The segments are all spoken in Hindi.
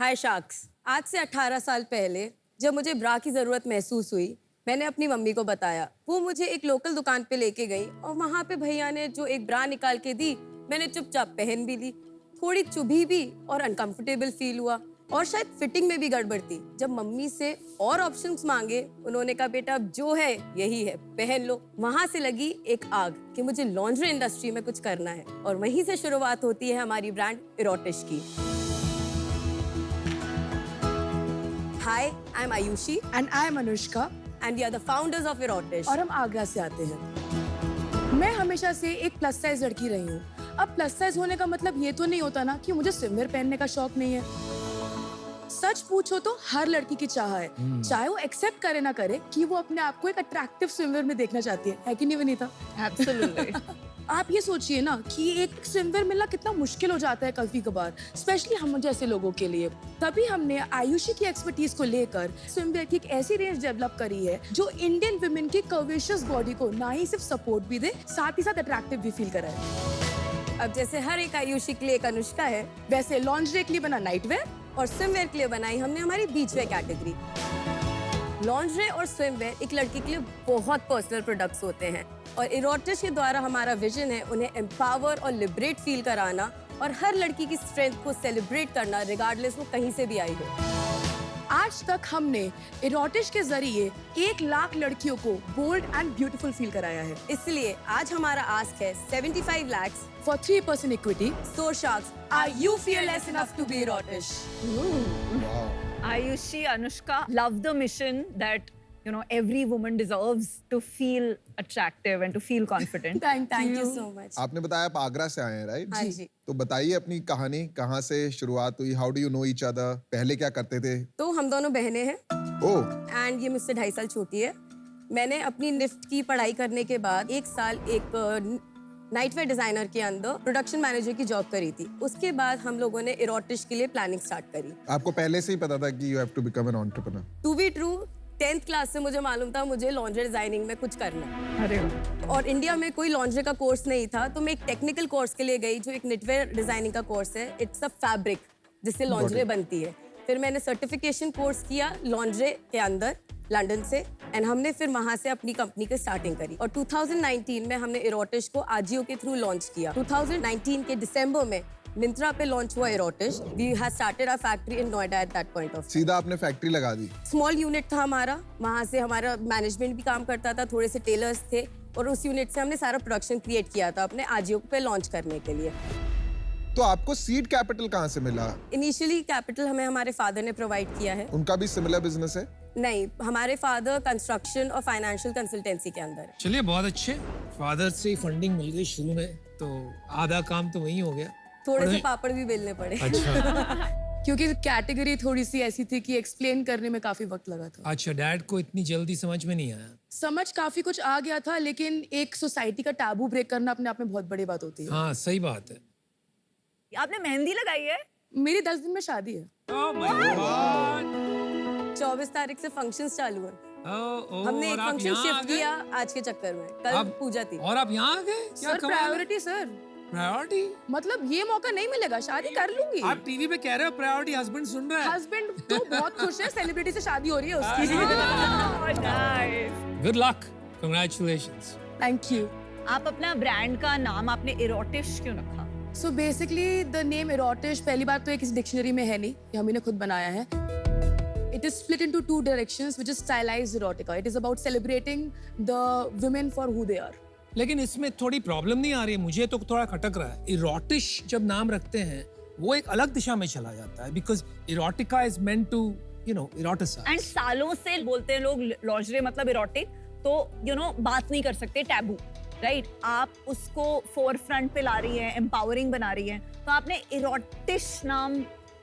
हाय शार्क्स। आज से 18 साल पहले जब मुझे ब्रा की ज़रूरत महसूस हुई, मैंने अपनी मम्मी को बताया। वो मुझे एक लोकल दुकान पे लेके गई और वहाँ पे भैया ने जो एक ब्रा निकाल के दी, मैंने चुपचाप पहन भी ली। थोड़ी चुभी भी और अनकंफर्टेबल फील हुआ और शायद फिटिंग में भी गड़बड़ थी। जब मम्मी से और ऑप्शंस मांगे, उन्होंने कहा बेटा अब जो है यही है, पहन लो। वहाँ से लगी एक आग कि मुझे लॉन्ड्री इंडस्ट्री में कुछ करना है और वहीं से शुरुआत होती है हमारी ब्रांड इरोटिश की। Hi, I'm Ayushi And I am Anushka and we are the founders of Erotish. और हम आगरा से आते हैं। मैं हमेशा से एक प्लस साइज लड़की रही हूँ। अब प्लस साइज होने का मतलब ये तो नहीं होता ना कि मुझे स्विमवेयर पहनने का शौक नहीं है। सच पूछो तो हर लड़की की चाह है, चाहे वो एक्सेप्ट करे ना करे, कि वो अपने आप को एक अट्रैक्टिव स्विमवेयर में देखना चाहती है कि नहीं विनीता? Absolutely. आप ये सोचिए ना कि एक स्विमवेयर मिलना कितना मुश्किल हो जाता है कभी कभार, स्पेशली हम जैसे लोगों के लिए। तभी हमने आयुषी की एक्सपर्टीज को लेकर स्विमवेयर की एक ऐसी रेंज डेवलप करी है जो इंडियन वुमेन की कर्वेशियस बॉडी को ना ही सिर्फ सपोर्ट भी दे, साथ ही साथ अट्रैक्टिव भी फील कराए। अब जैसे हर एक आयुषी के लिए एक अनुष्का है, वैसे लॉन्जरी के लिए बना नाइट वेयर और स्विमवेयर के लिए बनाई हमने हमारी बीच वेयर कैटेगरी। लॉन्जरी और स्विमवेयर एक लड़की के लिए बहुत पर्सनल प्रोडक्ट्स होते हैं और इरोटिश के द्वारा हमारा विजन है उन्हें एम्पावर और लिबरेट फील कराना और हर लड़की की स्ट्रेंथ को सेलिब्रेट करना, रिगार्डलेस वो कहीं से भी आई हो। आज तक हमने इरोटिश के जरिए 1 लाख लड़कियों को बोल्ड एंड ब्यूटीफुल फील कराया है। इसलिए आज हमारा आस्क है 75 lakhs for 3% equity. So sharks, are you fearless enough to be erotish? Ayushi, Anushka, love the mission that every woman deserves to feel attractive and to feel confident. Thank you so much. आपने बताया आप आगरा से आए हैं, राइट? हाँ जी। तो बताइए अपनी कहानी, कहाँ से शुरुआत हुई? How do you know each other? पहले क्या करते थे? तो हम दोनों बहनें हैं ओह, एंड ये मुझसे 2.5 साल छोटी है। मैंने अपनी निफ्ट की पढ़ाई करने के बाद 1 साल एक नाइटवेयर डिजाइनर के अंदर प्रोडक्शन मैनेजर की जॉब करी थी। उसके बाद हम लोगों ने इरोटिश के लिए प्लानिंग स्टार्ट करी। आपको पहले से ही पता था कि you have to become an entrepreneur? To be true, 10th class से मुझे मालूम था मुझे लॉन्ड्री डिजाइनिंग में कुछ करना है। अरे और इंडिया में कोई लॉन्ड्री का कोर्स नहीं था, तो मैं एक टेक्निकल कोर्स के लिए गई जो एक निटवेयर डिजाइनिंग का कोर्स है। इट्स अ फैब्रिक जिससे लॉन्ड्री बनती है। फिर मैंने सर्टिफिकेशन कोर्स किया लॉन्ड्री के अंदर लंदन से एंड हमने फिर वहां से अपनी कंपनी की स्टार्टिंग करी और 2019 में हमने इरोटिश को आजियो के थ्रू लॉन्च किया। 2019 के दिसंबर में मिंत्रा पे लॉन्च हुआ Erotissch. We have started our factory in Noida at that point of. सीधा आपने फैक्ट्री लगा दी? स्मॉल यूनिट था हमारा, वहाँ से हमारा मैनेजमेंट भी काम करता था, थोड़े से टेलर्स थे और उस यूनिट से हमने सारा प्रोडक्शन क्रिएट किया था अपने आजियो पे लॉन्च करने के लिए। तो आपको सीड कैपिटल कहाँ से मिला? इनिशियली कैपिटल हमें हमारे फादर ने प्रोवाइड किया है। उनका भी सिमिलर बिजनेस है? नहीं, हमारे फादर कंस्ट्रक्शन और फाइनेंशियल कंसल्टेंसी के अंदर है। चलिए बहुत अच्छे, फादर से फंडिंग मिल गई शुरू में, तो आधा काम तो वही हो गया। थोड़े से पापड़ भी बेलने पड़े। अच्छा। क्योंकि कैटेगरी थोड़ी सी ऐसी थी कि एक्सप्लेन करने में काफी वक्त लगा था। अच्छा, डैड को इतनी जल्दी समझ में नहीं आया? समझ काफी कुछ आ गया था, लेकिन एक सोसाइटी का टैबू ब्रेक करना अपने आप में बहुत बड़ी बात होती है। हाँ सही बात है। आपने मेहंदी लगाई है? मेरी 10 दिन में शादी है। Oh my God! 24 तारीख से फंक्शंस चालू है। हमने एक और आप फंक्शन यहाँ आ शिफ्ट गए? किया आज के चक्कर में। कल अब- पूजा थी। और आप यहाँ आ गए? क्या सर कमाल है? Priority sir, priority? मतलब ये मौका नहीं मिलेगा, शादी कर लूंगी। आप टीवी पे कह रहे हो प्रायोरिटी, हस्बैंड सुन रहा है? हस्बैंड तो बहुत खुश है, सेलिब्रिटी से शादी हो रही है उसकी। Oh, nice. Good luck, congratulations. Thank you. आप अपना ब्रांड का नाम आपने इरोटिश क्यों रखा? सो बेसिकली द नेम इरोटिश पहली बात तो ये किसी डिक्शनरी में है नहीं, ये हमने खुद बनाया है। It is split into 2 directions, which is stylized erotica. It is about celebrating the women for who they are. लेकिन इसमें थोड़ी प्रॉब्लम नहीं आ रही है? मुझे तो थोड़ा खटक रहा है। इरोटिश जब नाम रखते हैं वो एक अलग दिशा में चला जाता है, because erotica is meant to eroticise. And सालों से बोलते हैं लोग लॉन्जरी मतलब इरोटिक, तो बात नहीं कर सकते, टैबू, राइट? आप उसको फोर फ्रंट पे ला रही है, एम्पावरिंग बना रही है, तो आपने इरोटिश नाम,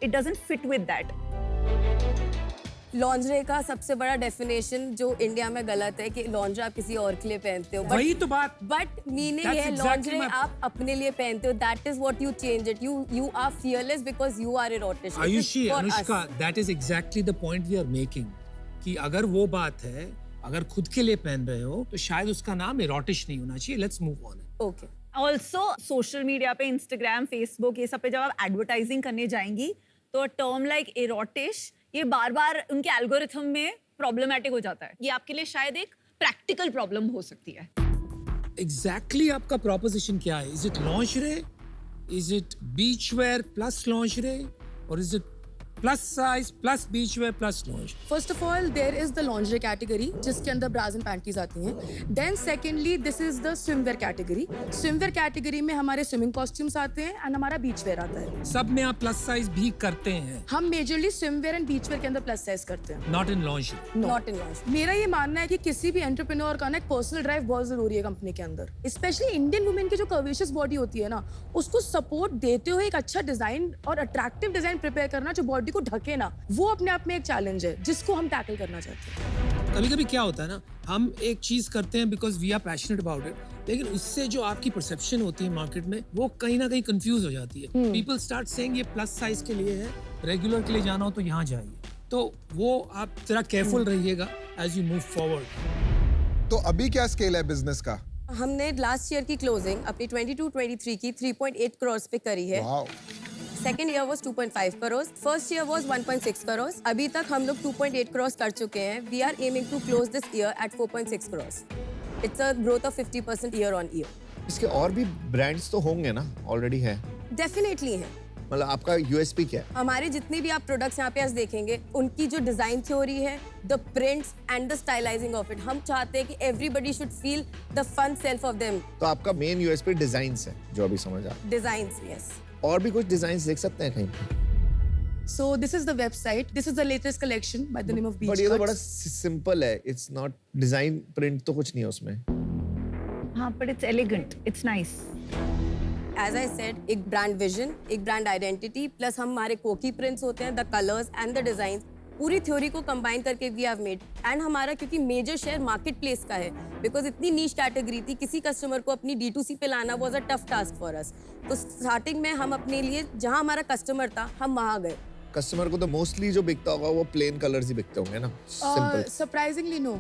it doesn't fit with that. Laundry का सबसे बड़ा डेफिनेशन जो इंडिया में गलत है कि लॉन्ड्री आप किसी और के लिए पहनते हो, वही तो बात। बट मीनिंग That's है exactly लॉन्ड्री my- आप अपने लिए पहनते हो। That is what you change it. You are fearless because you are Erotissch. Ayushi, Anushka, that is exactly the point we are making, कि अगर वो बात है, अगर खुद के लिए पहन रहे हो तो शायद उसका नाम इरोटिश नहीं होना चाहिए। Let's move on. Okay. Also social media पे, इंस्टाग्राम, फेसबुक, ये सब पे जब आप एडवर्टाइजिंग करने जाएंगी तो टर्म लाइक इरोटिश ये बार-बार उनके एल्गोरिथम में प्रॉब्लमेटिक हो जाता है। ये आपके लिए शायद एक प्रैक्टिकल प्रॉब्लम हो सकती है। Exactly आपका proposition क्या है? Is it lingerie? Is it beachwear plus lingerie? Or is it plus size plus beachwear plus lingerie? First of all there is the lingerie category जिसके अंदर ब्राज एंड पैंटीज आती हैं। Then secondly this is the swimwear category. Swimwear category में हमारे स्विमिंग कॉस्ट्यूम्स आते हैं एंड हमारा बीच वेयर आता है। सब में आप प्लस साइज भी करते हैं, हम majorly swimwear and beach wear के अंदर प्लस साइज करते हैं। Not in lingerie. Not in launch. मेरा ये मानना है कि किसी भी एंटरप्रेन्योर का ना एक पर्सनल ड्राइव बहुत जरूरी है कंपनी के अंदर। स्पेशली इंडियन वुमेन की जो कर्वेशियस बॉडी होती है ना, उसको सपोर्ट देते हुए एक अच्छा डिजाइन और अट्रैक्टिव डिजाइन प्रिपेयर करना जो बॉडी को ढके ना, वो अपने आप में एक चैलेंज है जिसको हम टैकल करना चाहते हैं। कभी कभी क्या होता है ना, हम एक चीज करते हैं because we are passionate about it, लेकिन उससे जो आपकी परसेप्शन होती है मार्केट में वो कहीं ना कहीं कंफ्यूज हो जाती है। पीपल स्टार्ट सेइंग ये प्लस साइज के लिए है, रेगुलर के लिए जाना हो तो यहाँ जाइए। तो वो आप जरा केयरफुल रहिएगा एज यू मूव फॉरवर्ड। तो अभी क्या स्केल है बिजनेस का? हमने लास्ट ईयर की क्लोजिंग अपनी 22-23 की 3.8 करोड़ पे करी है। Wow. Second year was 2.5 crore, first year was 1.6 crore. अभी तक हम लोग 2.8 करोड़ कर चुके हैं। We are aiming to close this year eight 4.6 crore. It's a growth of 50% year on year. इसके और भी ब्रांड्स तो होंगे ना, ऑलरेडी है? डेफिनेटली है। मतलब आपका यूएसपी क्या है? हमारे जितने भी आप प्रोडक्ट्स यहाँ पे आज देखेंगे, उनकी जो डिजाइन थ्योरी है, the prints and the stylising of it, हम चाहते हैं कि everybody should feel the fun self of them. तो आपका मेन यूएसपी डिजाइन्स है जो अभी समझ आ। Designs, yes. और भी कुछ डिजाइन्स देख सकते हैं कहीं पे? So this is the website. This is the latest collection by the name of Beach but ये तो Cuts. बड़ा सिंपल है, इट्स नॉट डिजाइन, प्रिंट तो कुछ नहीं है उसमें। हाँ, but it's elegant, it's nice. As I said, एक ब्रांड विजन, एक ब्रांड आइडेंटिटी, प्लस हमारे कोकी प्रिंट्स होते हैं, the colours and the design, पूरी थ्योरी को कंबाइन करके वी हैव मेड। एंड हमारा क्योंकि मेजर शेयर मार्केट प्लेस का है, बिकॉज इतनी नीश कैटेगरी थी, किसी कस्टमर को अपनी D2C पे लाना was a tough task for us. तो स्टार्टिंग में हम अपने लिए जहां हमारा कस्टमर था, हम वहां गए। कस्टमर को तो मोस्टली जो बिकता होगा वो प्लेन कलर्स ही बिकते होंगे ना, सिंपल। सरप्राइजिंगली नो,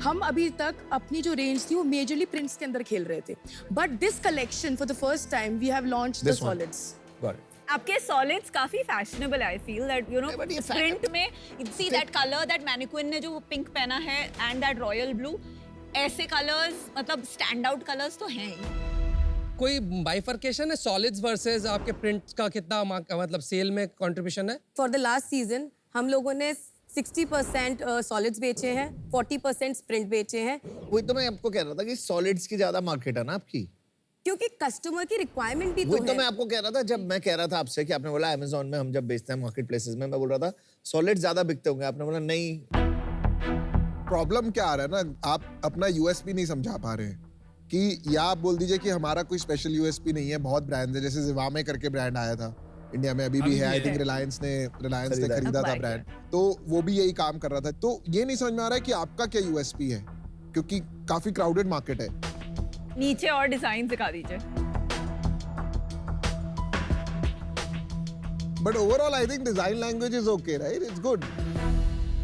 हम अभी तक अपनी जो रेंज थी वो मेजरली प्रिंट्स के अंदर खेल रहे थे। But this collection for the first time we have launched the This one. Solids. Got it. आपके सॉलिड्स काफी फैशनेबल है। I feel that you know but ये प्रिंट में see that colour, that mannequin ने जो पिंक पहना है एंड दैट रॉयल ब्लू, ऐसे कलर्स मतलब स्टैंड आउट कलर्स तो हैं ही। कोई बाइफर्केशन है सॉलिड्स वर्सेस आपके प्रिंट्स का? कितना मतलब सेल में कंट्रीब्यूशन है? फॉर द लास्ट सीजन हम लोगों ने 60% सॉलिड्स बेचे हैं, 40% प्रिंट बेचे हैं, वही तो मैं आपको कह रहा था कि सॉलिड्स की ज्यादा मार्केट है ना आपकी। क्योंकि कस्टमर की रिक्वायरमेंट भी वही तो तो है। मैं आपको कह रहा था, जब मैं कह रहा था आपसे कि आपने बोला अमेज़न में हम जब बेचते हैं मार्केट प्लेसेस में, मैं बोल रहा था सॉलिड ज्यादा बिकते होंगे, आपने बोला नहीं। प्रॉब्लम क्या आ रहा है ना, आप अपना यूएसपी नहीं समझा पा रहे हैं कि या आप बोल दीजिए कि हमारा कोई स्पेशल यूएसपी नहीं है। बहुत ब्रांड्स है, जैसे जिवामे करके ब्रांड आया था इंडिया में, अभी भी है। आई थिंक रिलायंस ने खरीदा था ब्रांड, तो वो भी यही काम कर रहा था। तो ये नहीं समझ में आ रहा है कि आपका क्या यूएसपी है, क्योंकि काफी क्राउडेड मार्केट है। नीचे और डिजाइन दिखा दीजिए। But overall, I think design language is okay, right? It's good.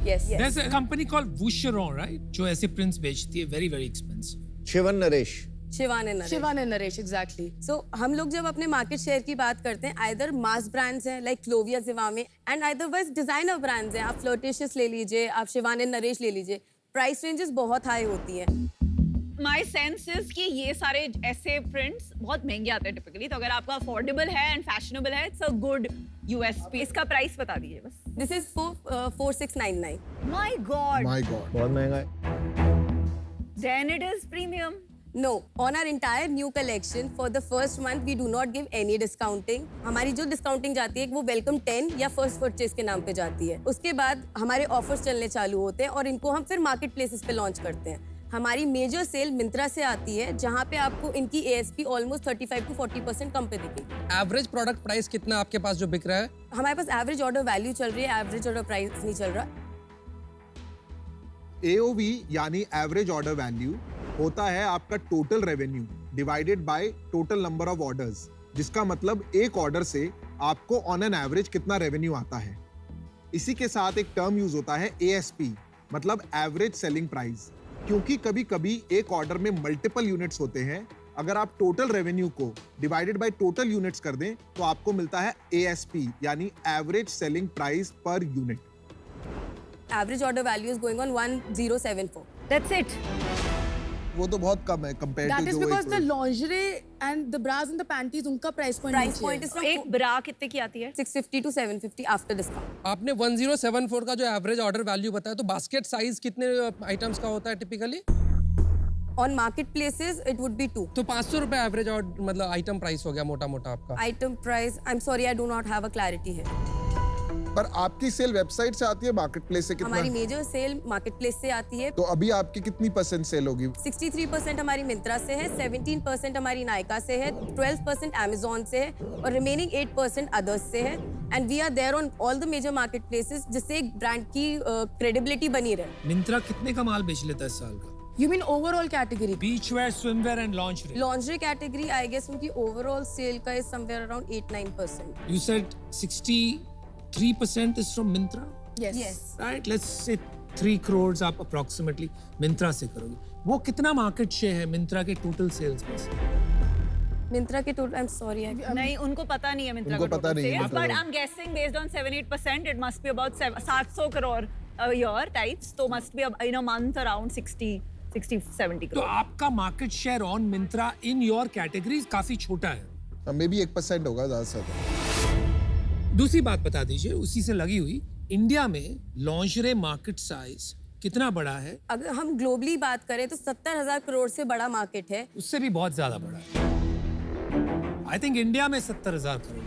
Yes, yes. There's a company called Boucheron, right? जो ऐसे prints बेचती है, very very expensive. Shivan Naresh. Shivan and Naresh. Shivan and Naresh, exactly. So हम लोग जब अपने मार्केट शेयर की बात करते हैं, आइदर मास ब्रांड्स हैं like Clovia, Zivame, and otherwise designer brands हैं। आप फ्लर्टिशियस ले लीजिए, आप शिवान एंड नरेश ले लीजिए, प्राइस रेंजेस बहुत हाई होती हैं। माय सेंस इज कि ये सारे ऐसे प्रिंट्स बहुत महंगे आते हैं टिपिकली, तो अगर आपका अफोर्डेबल है एंड फैशनेबल है, इट्स अ गुड यूएसपी। इसका प्राइस बता दीजिए बस। This is for 4699। My God, My God. बहुत महंगा है। Then it is premium. No, on our entire new collection, for the first month, we do not give any discounting. हमारी जो डिस्काउंटिंग जाती है वो वेलकम 10 या फर्स्ट परचेज के नाम पे जाती है। उसके बाद हमारे ऑफर्स चलने चालू होते हैं और इनको हम फिर मार्केट प्लेसेस पे लॉन्च करते हैं। हमारी मेजर सेल मिंत्रा से आती है, जहाँ पे आपको इनकी ASP ऑलमोस्ट 35 to 40% कम पे दिखेगी। एवरेज प्रोडक्ट प्राइस कितना आपके पास जो बिक रहा है? हमारे पास एवरेज ऑर्डर वैल्यू चल रही है, एवरेज ऑर्डर प्राइस नहीं चल रहा। AOV यानी एवरेज ऑर्डर वैल्यू होता है आपका total revenue divided by total number of orders, जिसका मतलब एक ऑर्डर से आपको ऑन एन एवरेज कितना रेवेन्यू आता है। इसी के साथ एक टर्म यूज होता है ASP, मतलब एवरेज सेलिंग प्राइस, क्योंकि कभी कभी एक ऑर्डर में मल्टीपल यूनिट्स होते हैं अगर आप टोटल रेवेन्यू को डिवाइडेड बाय टोटल यूनिट्स कर दें तो आपको मिलता है ASP यानी average selling price per unit. Average order value is going on 1074. That's it. वो तो बहुत कम है कंपेयर That टू is जो because the lingerie and the bras and the panties उनका price point Price नीचे point है. is from एक ब्रा कितने की आती है? 650 to 750 after discount. आपने 1074 का जो एवरेज ऑर्डर वैल्यू बताया, तो बास्केट साइज कितने आइटम्स का होता है typically? On marketplaces, it would be 2. तो 500 रुपए एवरेज मतलब आइटम प्राइस हो गया मोटा मोटा आपका. Item price, I'm sorry, I do not have a clarity here. पर आपकी सेल वेबसाइट से आती है मार्केटप्लेस से कितना? हमारी मेजर सेल मार्केटप्लेस से आती है. तो अभी आपकी कितनी % सेल होगी? 63% हमारी मिंत्रा से है, 17% हमारी नायका से है, 12% Amazon से है और रिमेनिंग 8% अदर्स से है. And we are there on all the major marketplaces जिससे एक ब्रांड की क्रेडिबिलिटी बनी रहे. मिंत्रा कितने का माल बेच लेता है इस साल का? You mean overall category? Beach wear, swimwear and lingerie. Lingerie category I guess उनकी ओवरऑल सेल का is somewhere around 8-9%. You said 63% is from Myntra, Yes. right? Let's say 3 crores आप approximately Myntra से करोगे. वो कितना मार्केट शेयर है Myntra के टोटल सेल्स में से? मिंत्रा के टोटल आई एम सॉरी नहीं, उनको पता नहीं है मिंत्रा उनको पता नहीं है मिंत्रा बट का. I am guessing based on 7-8% it must be about 700 crore a year types, तो must be in a month around 60-70 तो crore. आपका market share on Myntra in your category काफी छोटा है. मे बी 1% होगा ज्यादा से ज्यादा. दूसरी बात बता दीजिए उसी से लगी हुई, इंडिया में लॉन्जरे मार्केट साइज कितना बड़ा है? अगर हम ग्लोबली बात करें तो 70,000 करोड़ से बड़ा मार्केट है. उससे भी बहुत ज्यादा बड़ा है. आई थिंक इंडिया में 70,000 करोड़.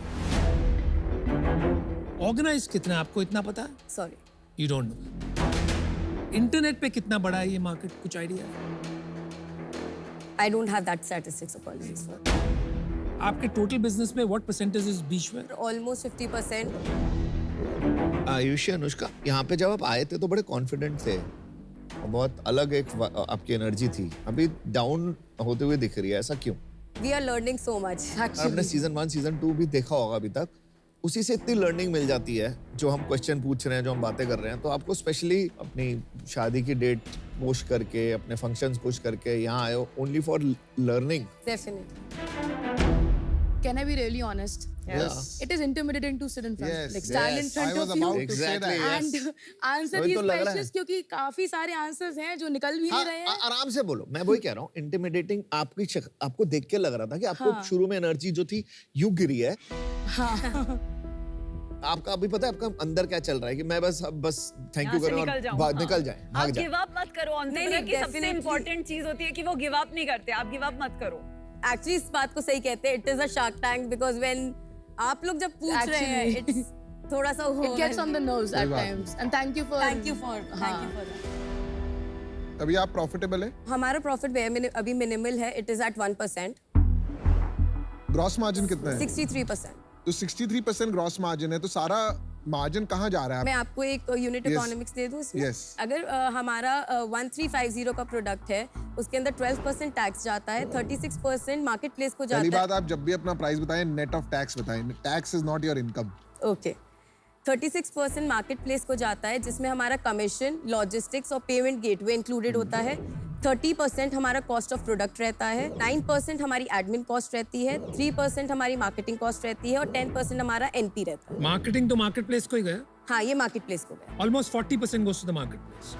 ऑर्गेनाइज कितना है आपको इतना पता है? Sorry, you don't know. Internet पे कितना बड़ा है ये मार्केट, कुछ आइडिया है? I don't have that statistics, apologies for. आपके टोटल बिजनेस में what percentage is beach wear? Almost 50%. Ayushi, Anushka, यहाँ पे जब आप आए थे तो बड़े कॉन्फिडेंट थे और बहुत अलग एक आपकी एनर्जी थी. अभी डाउन होते हुए दिख रही है, ऐसा क्यों? We are learning so much. और आपने सीजन 1 सीजन 2 भी देखा होगा अभी तक, उसी से इतनी लर्निंग मिल जाती है. जो हम क्वेश्चन पूछ रहे हैं, जो हम बातें कर रहे हैं, तो आपको स्पेशली अपनी शादी की डेट पुश करके, अपने फंक्शंस पुश करके यहाँ आए हो only for learning. Definitely. Can I be really honest? Yes. It is intimidating to sit in front, Yes, like stand in yes. front I was of you about to say Exactly, that. yes. and answer वही these तो लग रहा है. questions, क्योंकि काफी सारे आंसर्स हैं जो निकल भी नहीं रहे हैं. आराम से बोलो. मैं वही कह रहा हूँ, इंटिमिडेटिंग आपको देख के लग रहा था कि आपको शुरू में एनर्जी जो थी यू गिरी है. आपका अभी पता है आपका अंदर क्या चल रहा है कि मैं बस थैंक यहाँ यू से करूँ निकल और जाऊँ. निकल जाए, आप भाग जाए. गिव अप मत करो. नहीं, entrepreneur की सबसे definitely. इम्पोर्टेंट चीज होती है कि वो गिव अप नहीं करते. आप गिव अप मत करो. एक्चुअली इस बात को सही कहते हैं, it is a shark tank, because when आप लोग जब पूछ रहे हैं Actually. इट्स थोड़ा सा It gets on the nerves at times. And thank you for. Thank you for हाँ. अभी आप प्रॉफिटेबल है? हमारा प्रॉफिट अभी मिनिमल है. It is at 1%. Gross margin कितना है? 63%. तो 63% ग्रॉस मार्जिन है, तो सारा मार्जिन कहाँ जा रहा है? मैं आपको एक यूनिट Yes. इकोनॉमिक्स दे दूं इसमें. Yes. अगर हमारा 1350 का प्रोडक्ट है, उसके अंदर 12% टैक्स जाता है, 36% मार्केट प्लेस को पहली जाता है. बात, आप जब भी अपना प्राइस बताएं नेट ऑफ टैक्स बताएं. Tax is not your income. Okay. 36% market place को जाता है, जिसमें हमारा कमीशन, लॉजिस्टिक्स और पेमेंट गेटवे इंक्लूडेड होता है. 30% हमारा कॉस्ट ऑफ प्रोडक्ट रहता है, 9% हमारी एडमिन कॉस्ट रहती है, 3% हमारी मार्केटिंग कॉस्ट रहती है और 10% हमारा एनपी रहता है. मार्केटिंग तो मार्केट प्लेस को ही गया. हाँ, ये मार्केट प्लेस को गया. Almost 40% goes to the market place.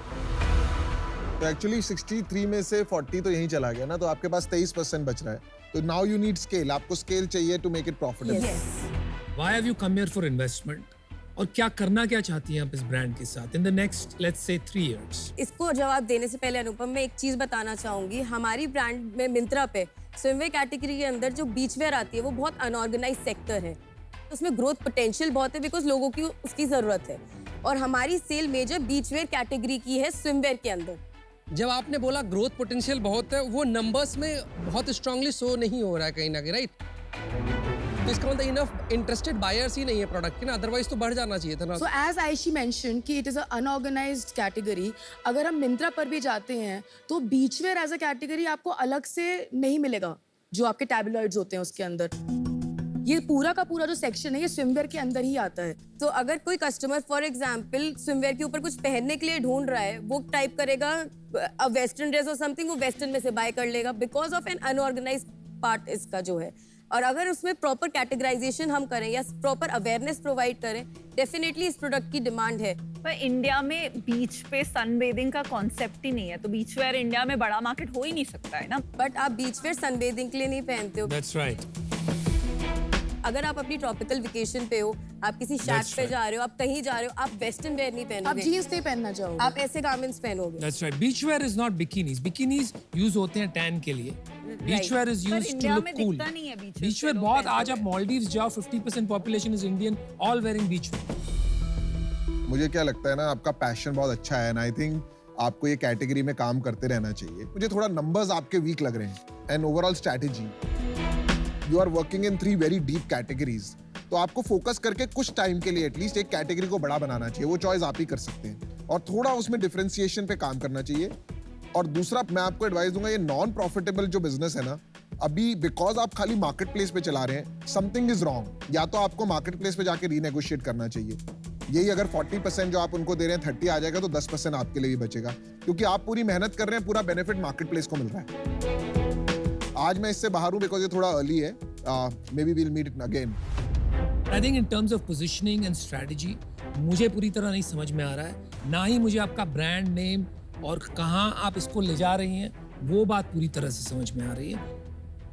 तो एक्चुअली 63 में से 40 तो यहीं चला गया ना, तो आपके पास 23% बच रहा है. तो नाउ यू नीड स्केल. आपको स्केल चाहिए to make it profitable. Why have you come here for investment? और क्या करना क्या चाहती हैं आप इस ब्रांड के साथ in the next let's say 3 years? इसको जवाब देने से पहले अनुपम, मैं एक चीज बताना चाहूंगी. हमारी ब्रांड में मिंत्रा पे स्विमवेयर कैटेगरी के अंदर जो बीचवेयर आती है वो बहुत अनऑर्गेनाइज सेक्टर है. उसमें ग्रोथ पोटेंशियल बहुत है बिकॉज लोगों की उसकी जरूरत है. और हमारी सेल मेजर बीचवेयर कैटेगरी की है स्विमवेयर के अंदर. जब आपने बोला ग्रोथ पोटेंशियल बहुत है, वो नंबर्स में बहुत स्ट्रांगली शो नहीं हो रहा है कहीं ना कहीं, राइट? तो इसका मतलब इनफ इंटरेस्टेड बायर्स ही नहीं है प्रोडक्ट के ना, अदरवाइज तो बढ़ जाना चाहिए था ना. So as Aishi mentioned कि it is a unorganized category, अगर हम मिंत्रा पर भी जाते हैं तो बीचवेयर एज अ कैटेगरी आपको अलग से नहीं मिलेगा जो आपके टैबलॉइड्स होते हैं उसके अंदर. ये पूरा का पूरा जो सेक्शन है ये स्विमवेयर के अंदर ही आता है. तो अगर कोई कस्टमर फॉर एग्जांपल स्विमवेयर के ऊपर कुछ पहनने के लिए ढूंढ रहा है, वो टाइप करेगा वेस्टर्न ड्रेस और समथिंग, वो वेस्टर्न में से बाय कर लेगा because of an unorganised part इसका जो है, और अगर उसमें प्रॉपर कैटेगराइजेशन हम करें या प्रॉपर अवेयरनेस प्रोवाइड करें, डेफिनेटली इस प्रोडक्ट की डिमांड है। पर इंडिया में बीच पे सनबेदिंग का कॉन्सेप्ट ही नहीं है, तो बीच वेयर इंडिया में बड़ा मार्केट हो ही नहीं सकता है ना। बट आप बीच वेयर सनबेदिंग के लिए नहीं पहनते हो। That's right. अगर आप अपनी ट्रॉपिकल वेकेशन पे हो, आप किसी शैक पे जा रहे हो, आप कहीं जा रहे हो, आप वेस्टर्न वेयर नहीं आप पहनोगे, जीन्स नहीं पहनना चाहोगे। आप ऐसे garments पहनोगे। That's right. Beach wear is not bikinis. Bikinis use होते हैं tan के लिए. Beach wear is पर used to इंडिया look में cool. दिखता नहीं है beach wear Beach पे wear लोग बहुत, पहनते आज आप Maldives जाओ, 50% population is Indian, all wearing beach wear. मुझे क्या लगता है ना, आपका पैशन बहुत अच्छा है, एंड आई थिंक आपको ये कैटेगरी में काम करते रहना चाहिए। मुझे थोड़ा नंबर्स आपके वीक लग रहे हैं, and overall strategy, you are working in 3 very deep categories, तो आपको फोकस करके कुछ टाइम के लिए एटलीस्ट एक कैटेगरी को बड़ा बनाना चाहिए। वो चॉइस आप ही कर सकते हैं, और थोड़ा उसमें डिफरेंशिएशन पे काम करना चाहिए। और दूसरा मैं आपको एडवाइस दूंगा, ये नॉन प्रॉफिटेबल जो बिजनेस है ना, अभी बिकॉज आप खाली मार्केट प्लेस पे चला रहे हैं, समथिंग इज रॉन्ग। या तो आपको मार्केट प्लेस पे जाके रीनेगोशिएट करना चाहिए। यही अगर 40% जो आप उनको दे रहे हैं 30 आ जाएगा, तो 10% आपके लिए भी बचेगा, क्योंकि आप पूरी मेहनत कर रहे हैं, पूरा बेनिफिट मार्केट प्लेस को मिल रहा है। आज मैं इससे बाहर हूँ बिकॉज ये थोड़ा अर्ली है, maybe we'll meet it again. I think in terms of positioning and strategy, मुझे पूरी तरह नहीं समझ में आ रहा है, ना ही मुझे आपका ब्रांड नेम और कहाँ आप इसको ले जा रही हैं, वो बात पूरी तरह से समझ में आ रही है।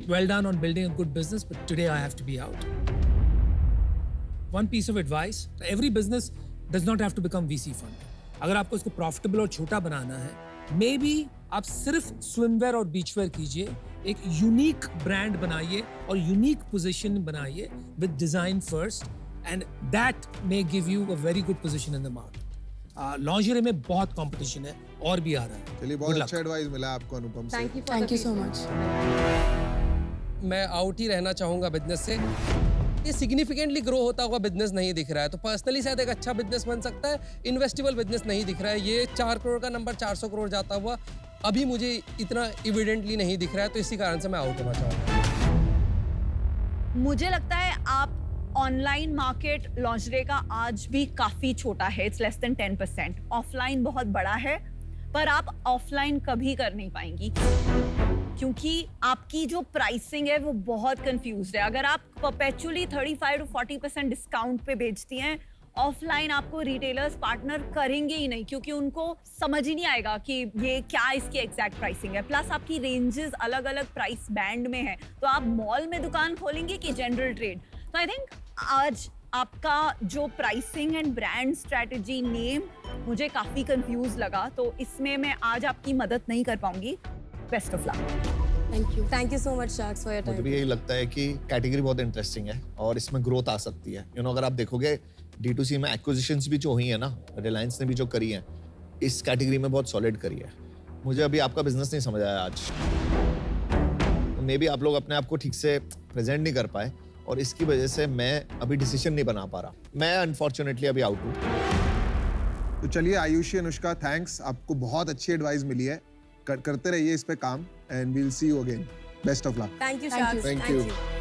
Well done on building a good business, but today I have to be out. One piece of advice: every business does not have to become VC fund. अगर आपको इसको प्रॉफिटेबल और छोटा बनाना है, मे बी आप सिर्फ स्विमवेयर और बीचवेयर कीजिए, एक यूनिक ब्रांड बनाइए और यूनिक पोजीशन बनाइए with design first, and that may give you a very good position in the market. Lingerie में बहुत कंपटीशन है और भी आ रहा है। चलिए, बहुत अच्छा एडवाइस मिला आपको अनुपम से। Thank you so much. मैं आउट ही रहना चाहूँगा बिजनेस से। ये सिग्निफिकेंटली ग्रो होता हुआ बिजनेस नहीं दिख रहा है, तो पर्सनली शायद एक अच्छा बिजनेस बन सकता है, इन्वेस्टेबल बिजनेस नहीं दिख रहा है। ये 4 करोड़ का नंबर 400 करोड़ जाता हुआ अभी मुझे इतना एविडेंटली नहीं दिख रहा है, तो इसी कारण से मैं आउट होना चाहूँगा। मुझे लगता है आप ऑनलाइन मार्केट लॉन्जरे का आज भी काफी छोटा है, इट्स लेस देन 10%। ऑफलाइन बहुत बड़ा है, पर आप ऑफलाइन कभी कर नहीं पाएंगी, क्योंकि आपकी जो प्राइसिंग है वो बहुत कंफ्यूज्ड है। अगर आप परपेचुअली 35 to 40% डिस्काउंट पे बेचती हैं, ऑफलाइन आपको रिटेलर्स पार्टनर करेंगे ही नहीं, क्योंकि उनको समझ ही नहीं आएगा कि ये क्या इसकी एग्जैक्ट प्राइसिंग है। प्लस आपकी रेंजेस अलग अलग प्राइस बैंड में है, तो आप मॉल में दुकान खोलेंगे कि जनरल ट्रेड। तो आई थिंक आज आपका जो pricing and brand strategy name मुझे काफी कंफ्यूज लगा, तो इसमें मैं आज आपकी मदद नहीं कर पाऊंगी। Best of luck. Thank you so much sharks for your मुझे टाइम। भी यही लगता है कि कैटेगरी बहुत इंटरेस्टिंग है और इसमें ग्रोथ आ सकती है। अगर आप देखोगे D2C में एक्विजिशंस भी जो हुई है ना, रिलायंस ने भी जो करी है, इस कैटेगरी में बहुत सॉलिड करी है। मुझे अभी आपका बिजनेस नहीं समझ आया आज, मे बी आप लोग अपने आप को ठीक से प्रेजेंट नहीं कर पाए, और इसकी वजह से मैं अभी डिसीजन नहीं बना पा रहा। मैं अनफॉर्चुनेटली अभी आउट हूँ। तो चलिए आयुषी, अनुष्का, थैंक्स, आपको बहुत अच्छी एडवाइस मिली है। करते रहिए इस पे काम, and we'll see you again. Best of luck. Thank you Thank you. Sharks. Thank you.